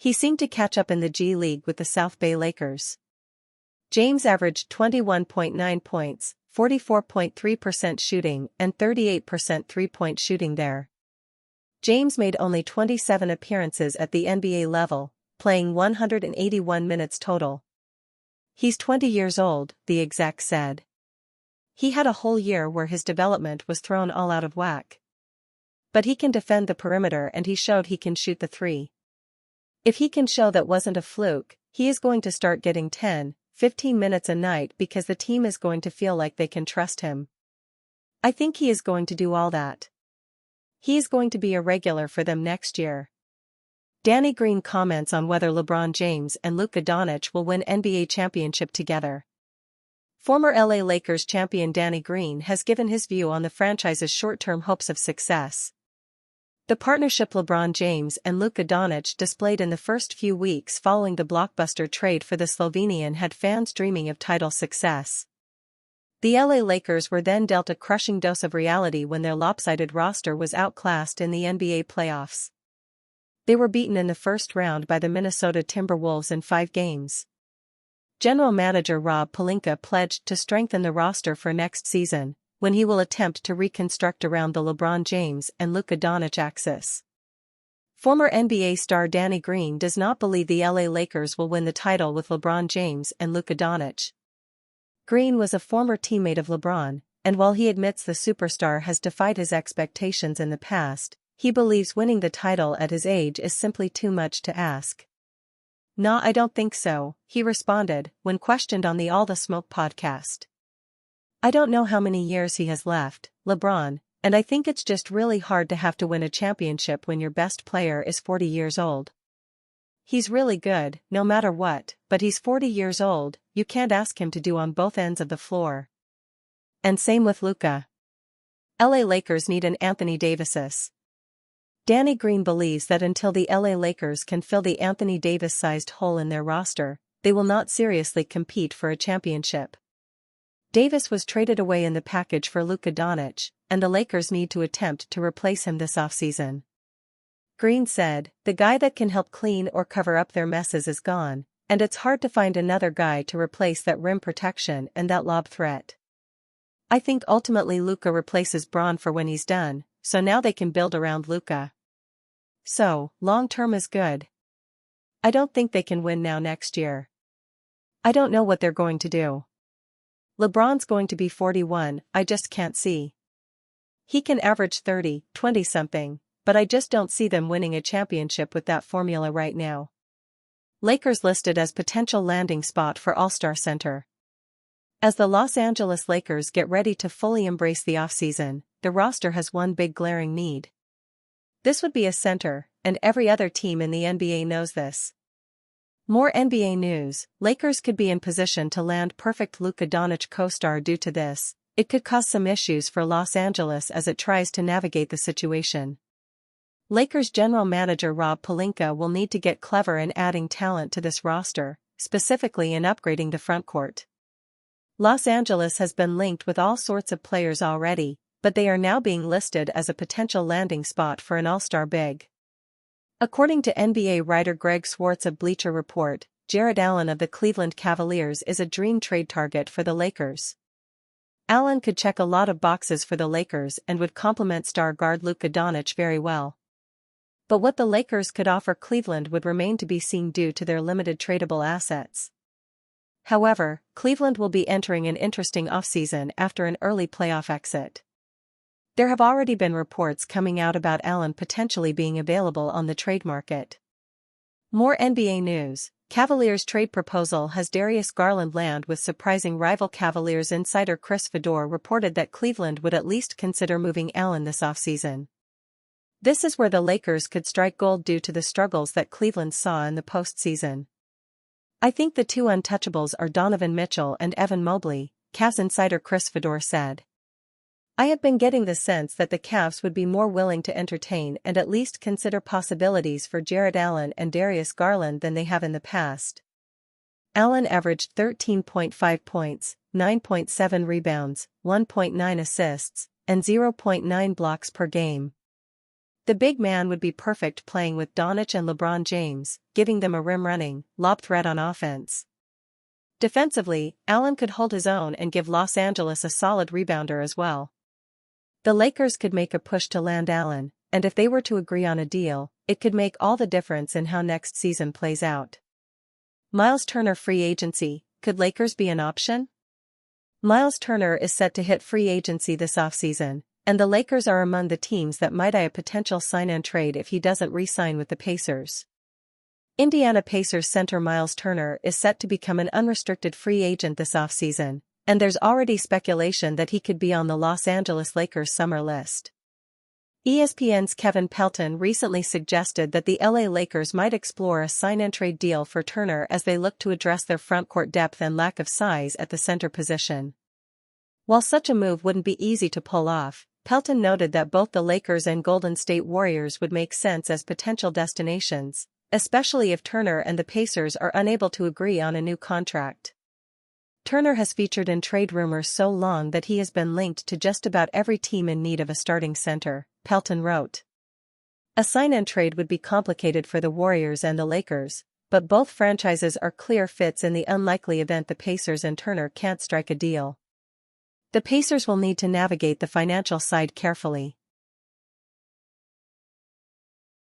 He seemed to catch up in the G League with the South Bay Lakers. James averaged 21.9 points, 44.3% shooting and 38% three-point shooting there. James made only 27 appearances at the NBA level, playing 181 minutes total. He's 20 years old, the exec said. He had a whole year where his development was thrown all out of whack. But he can defend the perimeter and he showed he can shoot the three. If he can show that wasn't a fluke, he is going to start getting 10, 15 minutes a night because the team is going to feel like they can trust him. I think he is going to do all that. He is going to be a regular for them next year. Danny Green comments on whether LeBron James and Luka Doncic will win NBA championship together. Former LA Lakers champion Danny Green has given his view on the franchise's short-term hopes of success. The partnership LeBron James and Luka Doncic displayed in the first few weeks following the blockbuster trade for the Slovenian had fans dreaming of title success. The LA Lakers were then dealt a crushing dose of reality when their lopsided roster was outclassed in the NBA playoffs. They were beaten in the first round by the Minnesota Timberwolves in 5 games. General manager Rob Pelinka pledged to strengthen the roster for next season, when he will attempt to reconstruct around the LeBron James and Luka Doncic axis. Former NBA star Danny Green does not believe the LA Lakers will win the title with LeBron James and Luka Doncic. Green was a former teammate of LeBron, and while he admits the superstar has defied his expectations in the past, he believes winning the title at his age is simply too much to ask. "Nah, I don't think so," he responded, when questioned on the All the Smoke podcast. "I don't know how many years he has left, LeBron, and I think it's just really hard to have to win a championship when your best player is 40 years old. He's really good, no matter what, but he's 40 years old, you can't ask him to do on both ends of the floor. And same with Luka. LA Lakers need an Anthony Davis. Danny Green believes that until the LA Lakers can fill the Anthony Davis-sized hole in their roster, they will not seriously compete for a championship. Davis was traded away in the package for Luka Doncic, and the Lakers need to attempt to replace him this offseason. Green said, "The guy that can help clean or cover up their messes is gone, and it's hard to find another guy to replace that rim protection and that lob threat. I think ultimately Luka replaces Bron for when he's done, so now they can build around Luka. So, long-term is good. I don't think they can win now next year. I don't know what they're going to do. LeBron's going to be 41, I just can't see. He can average 30, 20-something, but I just don't see them winning a championship with that formula right now." Lakers listed as potential landing spot for All-Star Center. As the Los Angeles Lakers get ready to fully embrace the offseason, the roster has one big glaring need. This would be a center, and every other team in the NBA knows this. More NBA news: Lakers could be in position to land perfect Luka Doncic co-star due to this. It could cause some issues for Los Angeles as it tries to navigate the situation. Lakers general manager Rob Pelinka will need to get clever in adding talent to this roster, specifically in upgrading the frontcourt. Los Angeles has been linked with all sorts of players already, but they are now being listed as a potential landing spot for an all-star big. According to NBA writer Greg Swartz of Bleacher Report, Jarrett Allen of the Cleveland Cavaliers is a dream trade target for the Lakers. Allen could check a lot of boxes for the Lakers and would complement star guard Luka Doncic very well. But what the Lakers could offer Cleveland would remain to be seen due to their limited tradable assets. However, Cleveland will be entering an interesting offseason after an early playoff exit. There have already been reports coming out about Allen potentially being available on the trade market. More NBA news: Cavaliers trade proposal has Darius Garland land with surprising rival. Cavaliers insider Chris Fedor reported that Cleveland would at least consider moving Allen this offseason. This is where the Lakers could strike gold due to the struggles that Cleveland saw in the postseason. "I think the two untouchables are Donovan Mitchell and Evan Mobley," Cavs insider Chris Fedor said. "I have been getting the sense that the Cavs would be more willing to entertain and at least consider possibilities for Jarrett Allen and Darius Garland than they have in the past." Allen averaged 13.5 points, 9.7 rebounds, 1.9 assists, and 0.9 blocks per game. The big man would be perfect playing with Doncic and LeBron James, giving them a rim-running, lob threat on offense. Defensively, Allen could hold his own and give Los Angeles a solid rebounder as well. The Lakers could make a push to land Allen, and if they were to agree on a deal, it could make all the difference in how next season plays out. Myles Turner free agency, could Lakers be an option? Myles Turner is set to hit free agency this offseason, and the Lakers are among the teams that might eye a potential sign-and-trade if he doesn't re-sign with the Pacers. Indiana Pacers center Myles Turner is set to become an unrestricted free agent this offseason, and there's already speculation that he could be on the Los Angeles Lakers summer list. ESPN's Kevin Pelton recently suggested that the LA Lakers might explore a sign-and-trade deal for Turner as they look to address their frontcourt depth and lack of size at the center position. While such a move wouldn't be easy to pull off, Pelton noted that both the Lakers and Golden State Warriors would make sense as potential destinations, especially if Turner and the Pacers are unable to agree on a new contract. Turner has featured in trade rumors so long that he has been linked to just about every team in need of a starting center, Pelton wrote. A sign-and-trade would be complicated for the Warriors and the Lakers, but both franchises are clear fits in the unlikely event the Pacers and Turner can't strike a deal. The Pacers will need to navigate the financial side carefully.